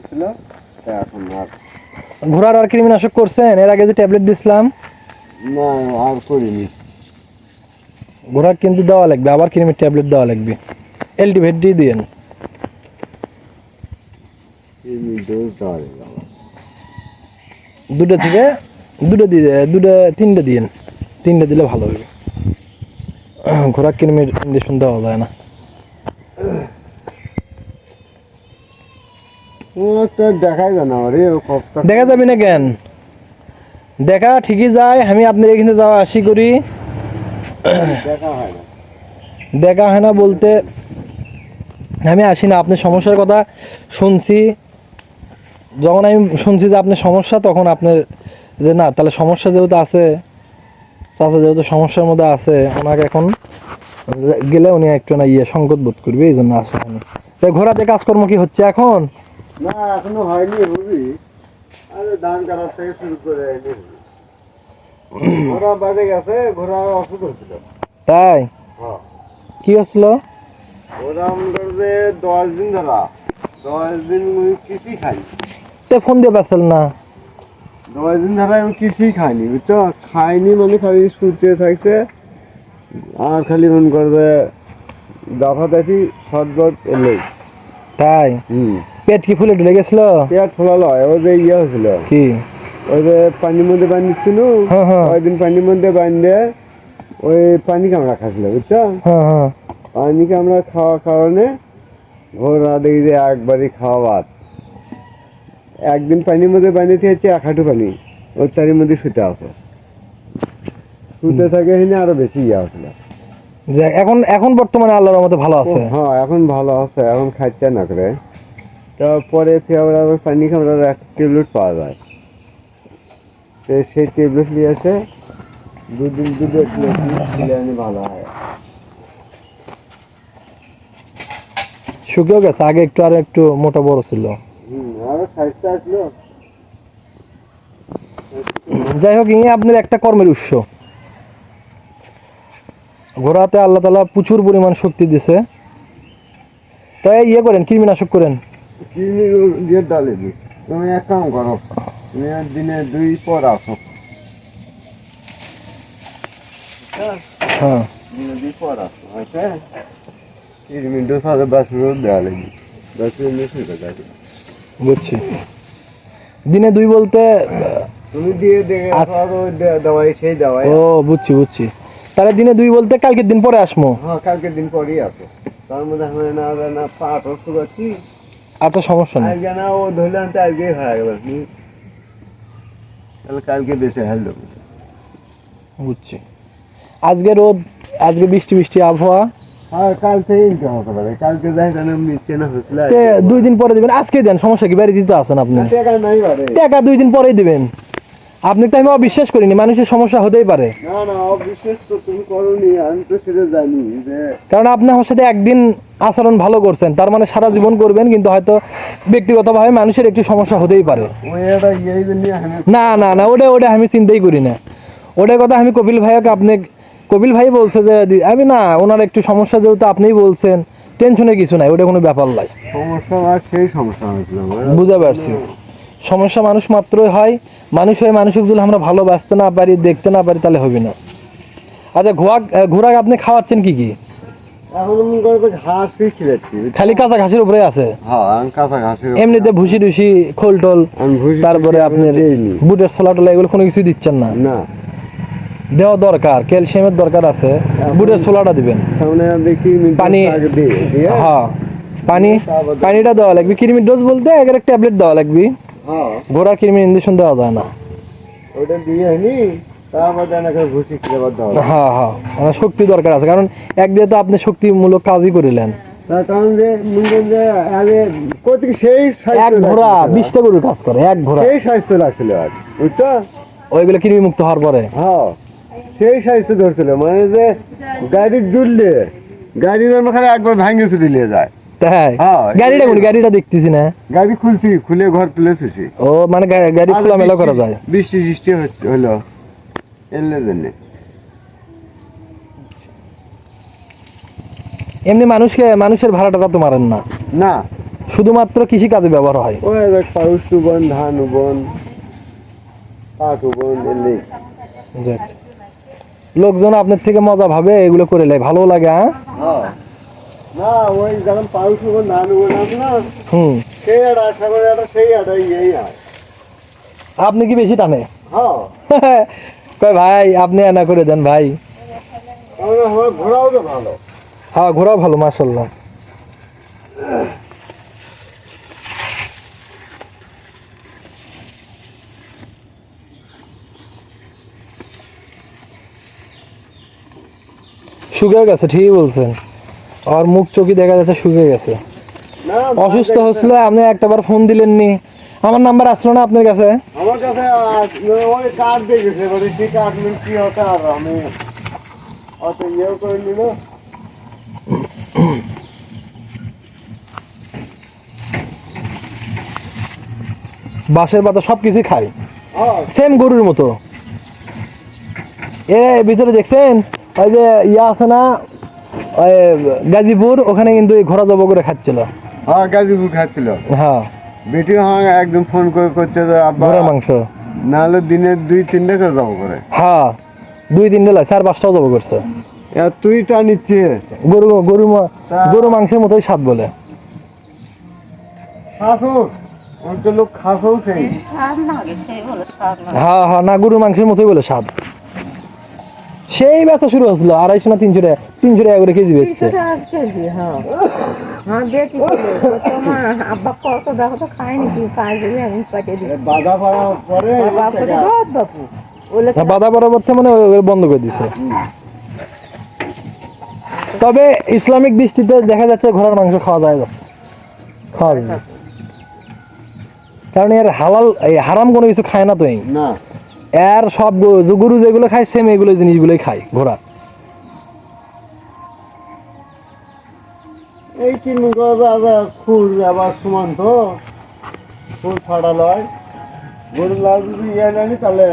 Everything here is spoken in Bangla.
হয়েছিল, এখন আর ঘোড়ার আর কৃমিনাশক করছেন? এর আগে যে ট্যাবলেট দিছিলাম না, আর করিনি। ঘোড়ার কিন্তু দেওয়া লাগবে, আবার কৃমির ট্যাবলেট দেওয়া লাগবে। এলটিভেট দিয়ে দিয়েন। ডোজ দেওয়া যাবে আমার। দুটো থেকে দুটো তিনটে দিয়েন, তিনটে দিলে ভালো হবে। ঘোড়ার কৃমির ইঞ্জেকশন দেওয়া যায় না। ও তো দেখাই যায় না রে, দেখা যাবে না কেন? দেখা ঠিকই যায়। আমি আপনার এখানে যাওয়া আসি করি, দেখা হয় না। দেখা হয় না বলতে আমি আসি না। আপনার সমস্যার কথা শুনছি, যখন আমি শুনছি যে আপনার সমস্যা, তখন আপনার যে না তাহলে সমস্যা যেহেতু আছে, চাচা যেহেতু সমস্যার মধ্যে আছে, ওনাকে এখন গেলে উনি একটু না সংকট বোধ করবে, এই জন্য আসা হয়নি। ঘোড়াতে কাজকর্ম কি হচ্ছে এখন? না, এখনো হয়নি, হবি। আরে ধান কাটার থেকে শুরু করে ঘোড়া বাজে গেছে, ঘোড়া অসুখ হয়েছিল। তাই? হ্যাঁ, কি হচ্ছিল? ঘোড়া আমাদের যে 10 দিন ধরা, 10 দিন কিছুই খাইনি। ফোন দিয়ে পাচ্ছিল না? 10 দিন ধরে আমি কিছুই খাইনি, বুঝছো? খাইনি মানে খালি শুতে থাকছে, আর খালি মন করবে দাফাদাফি শর্টবট এলেই। তাই? পেট কি ফুলে ঢুলে গেছিল? পেট ফোলালো, ওই যে হয়েছিল কি, ওই যে পানির মধ্যে বান্ধিছিল, হ্যাঁ হ্যাঁ ওই দিন পানির মধ্যে বান্ধে ওই পানি কামড়া খাচ্ছিল, বুঝছো? হ্যাঁ হ্যাঁ। পানি কামড়া খাওয়ার কারণে ঘোড়া দেখি যে একবারই খাওয়া বাদ। একদিন পানির মধ্যে বানিয়ে হচ্ছে 1 হাঁটু পানি, ওই তারির মধ্যে শুতে আসো, শুতে থাকে হিনে আরো বেশি হচ্ছিল। এখন এখন বর্তমানে আল্লাহর রহমতে ভালো আছে। হ্যাঁ, এখন ভালো আছে, এখন খাইতে না করে। তারপরে আবার পানি কামড়ার এক ট্যাবলেট পাওয়া যায়, তো সেই ট্যাবলেট নিয়ে এসে দুদিন খেলে আনি, ভালো হয়। শুকিয়েও গেছে, আগে একটু আর একটু মোটা বড় ছিল। আরো সাইজটা আসলো। যাই হোক, ইয়ে আপনার একটা কর্মের উৎস। ঘোড়াতে আল্লাহ তাআলা প্রচুর পরিমাণ শক্তি দিছে, তাই ইয়ে করেন, কৃমিনাশক করেন। চিনি দিয়ে ডালে দিই। তুমি এক কাম করো, তুমি দিনে 2 পর আসো। হ্যাঁ, দিনে 2 পর আসো, আচ্ছা? 30 মিনিটের সাথে বাসুর দেওয়া লাগবে, বাসুর মিশে যাবে। বুঝছি। দিনে 2 বলতে তুমি দিয়ে দেখে আর ওই দাওয়াই সেই দাওয়াই। ও বুঝছি বুঝছি। তাহলে দিনে 2 বলতে কালকের দিন পরে আসবো। হ্যাঁ, কালকের দিন পরেই আসো। তার মধ্যে আমি না পাট অসুখ করছি। আচ্ছা, সমস্যা নেই। আজকে না ও ধরলে আনতে আজকেই হয়ে গেল, তাহলে কালকে দেশে হেল দেবো। বুঝছি। আজকে রোদ, আজকে বৃষ্টি বৃষ্টি আবহাওয়া। হ্যাঁ, কাল থেকে ইনকাম হতে পারে, কালকে যাই যেন মিশছে না হয়েছিল। 2 দিন পরে দিবেন, আজকে দেন, সমস্যা কি? বাড়ি দিতে আছেন আপনি, টাকা নাই বারে। টাকা 2 দিন পরেই দিবেন। আপনি তো আমি অবিশ্বাস করিনি, মানুষের সমস্যা হতেই পারে। না না, অবিশ্বাস তো তুমি করোনি, আমি তো সেটা জানি যে। কারণ আপনি আমার সাথে একদিন আচরণ ভালো করছেন, তার মানে সারা জীবন করবেন, কিন্তু হয়তো ব্যক্তিগতভাবে মানুষের একটু সমস্যা হতেই পারে। ওই একটা ইয়ে জন্য না না না, ওটা আমি চিন্তাই করি না। ওটার কথা আমি কপিল ভাইকে, আপনি কপিল ভাই বলছে যে আমি না, ওনার একটু সমস্যা যেহেতু আপনিই বলছেন, টেনশনের কিছু নাই, ওটা কোনো ব্যাপার নাই। সমস্যা আর সেই সমস্যা হয়েছিল বুঝতে পারছি। সমস্যা মানুষ মাত্রই হয়, মানুষ হয়ে মানুষকে যদি আমরা ভালোবাসতে না পারি, দেখতে না পারি, তাহলে হবে না। আচ্ছা, ঘোড়া আপনি খাওয়াচ্ছেন কি কি? এখন মনে করে তো ঘাসই খিলাচ্ছি, খালি কাঁচা ঘাসের উপরে আছে? হ্যাঁ, আমি কাঁচা ঘাসের এমনিতে ভুসি টুসি, খোল টোল, তারপরে আপনার বুটের ছোলা টোলা, এগুলো কোনো কিছুই দিচ্ছেন না? না, দেওয়া দরকার, ক্যালসিয়ামের দরকার আছে, বুটের ছোলাটা দিবেন। সামনে দেখি পানি, হ্যাঁ পানিটা দেওয়া লাগবে। কৃমির ডোজ বলতে একটা ট্যাবলেট দেওয়া লাগবে। হ্যাঁ, ঘোড়ার কৃমির ইঞ্জেকশন দেওয়া যায় না। ওটা দিয়ে নি, তারপর দেন একটা ভুসি খাবার দাও। হ্যাঁ হ্যাঁ, আমার শক্তি দরকার আছে, কারণ একদিকে তো আপনি শক্তিমূলক কাজই করিলেন। তার কারণ যে মুন্ডন যে আগে কোথা সেই এক ঘোড়া 20টা গরুর কাজ করে, এক ঘোড়া সেই স্বাস্থ্য লাগছিল আর, বুঝছো? ওইগুলো কৃমি মুক্ত হওয়ার পরে। হ্যাঁ, সেই স্বাস্থ্য ধরছিল, মানে যে গাড়ি জুড়লে গাড়ি যেন খালি একবার ভাঙে ছুটি নিয়ে যায়। তাই? হ্যাঁ, গাড়িটা দেখতেছি না। গাড়ি খুলছি, খুলে ঘর তুলেছি। ও মানে গাড়ি খোলামেলা করা যায়। বৃষ্টি সৃষ্টি হলো এর জন্য। এমনি মানুষের ভাড়াটা তো মারেন না? না, শুধুমাত্র কৃষি কাজে ব্যবহার হয়। ওই দেখ পাউস উবন, ধান উবন, পাট উবন, এলি। যাক। লোকজন আপনার থেকে মজা ভাবে এগুলো করে লাই, ভালো লাগে। হ্যাঁ, হ্যাঁ না ওই যখন পাউস উবন, ধান উবন আছে না, হুম। সেই একটা আশা করে একটা সেই একটা ইয়েই হয়। আপনি কি বেশি টানে? হ্যাঁ কয় ভাই আপনি এনা করে দেন ভাই। তাহলে আমার ঘোরাও তো ভালো। হ্যাঁ, ঘোরাও ভালো, মাশাআল্লাহ। শুকিয়ে গেছে, ঠিকই বলছেন। আর মুখ চোখই দেখা যাচ্ছে শুকিয়ে গেছে। না অসুস্থ হচ্ছিল, আপনি একটাবার ফোন দিলেননি। আমার নাম্বার আসলো না আপনার কাছে? আমার কাছে ওই কার্ড দিয়ে গেছে, এবারে সেই কার্ড কি হতে আর আমি অত ইয়েও করে নিল। বাঁশের পাতা সব কিছুই খায়, হ্যাঁ সেম গরুর মতো। এ ভিতরে দেখছেন ওই যে ইয়া আছে না, ওই গাজীপুর, ওখানে কিন্তু এই ঘোড়া জব করে খাচ্ছিল। হ্যাঁ গাজীপুর খাচ্ছিল। হ্যাঁ, বেটি আমাকে একদম ফোন করে করছে যে আব্বা ঘোড়ার মাংস। নাহলে দিনে 2-3টা করে যাবো করে। হ্যাঁ, 2-3 লাই 4-5টাও জব করছে। এবার তুই টা নিচ্ছে গরু মাংসের মতোই স্বাদ বলে। খাসো অনেক লোক খাসো সেই স্বাদ লাগে, সেই বলে স্বাদ লাগে। হ্যাঁ হ্যাঁ, না গরু মাংসের মতোই বলে স্বাদ। সেই বেচা শুরু হচ্ছিল 250 না 300 টাকা করে কেজি বেচছে। 300 টাকা কেজি, হ্যাঁ। হ্যাঁ, বেটি ছিল, তোমার আব্বা কত দেখো তো খায়নি, কি কাজ দিলে আমি পাঠিয়ে দিই। বাধা পাড়া পরে বাপু বাপু ওলে বাধা পরবর্তী মানে ওগুলো বন্ধ করে দিছে। তবে ইসলামিক দৃষ্টিতে দেখা যাচ্ছে ঘোড়ার মাংস খাওয়া যায়, খাওয়া যায়। কারণ এর হালাল এই হারাম কোনো কিছু খায় না তো। এই না এর সব গরু যেগুলো খায় সেম এগুলো জিনিসগুলোই খায় ঘোড়া। এই কি মনে খুর আবার সমান তো খুর ফাটা লয় গরু লাল যদি ইয়ে জানি তাহলে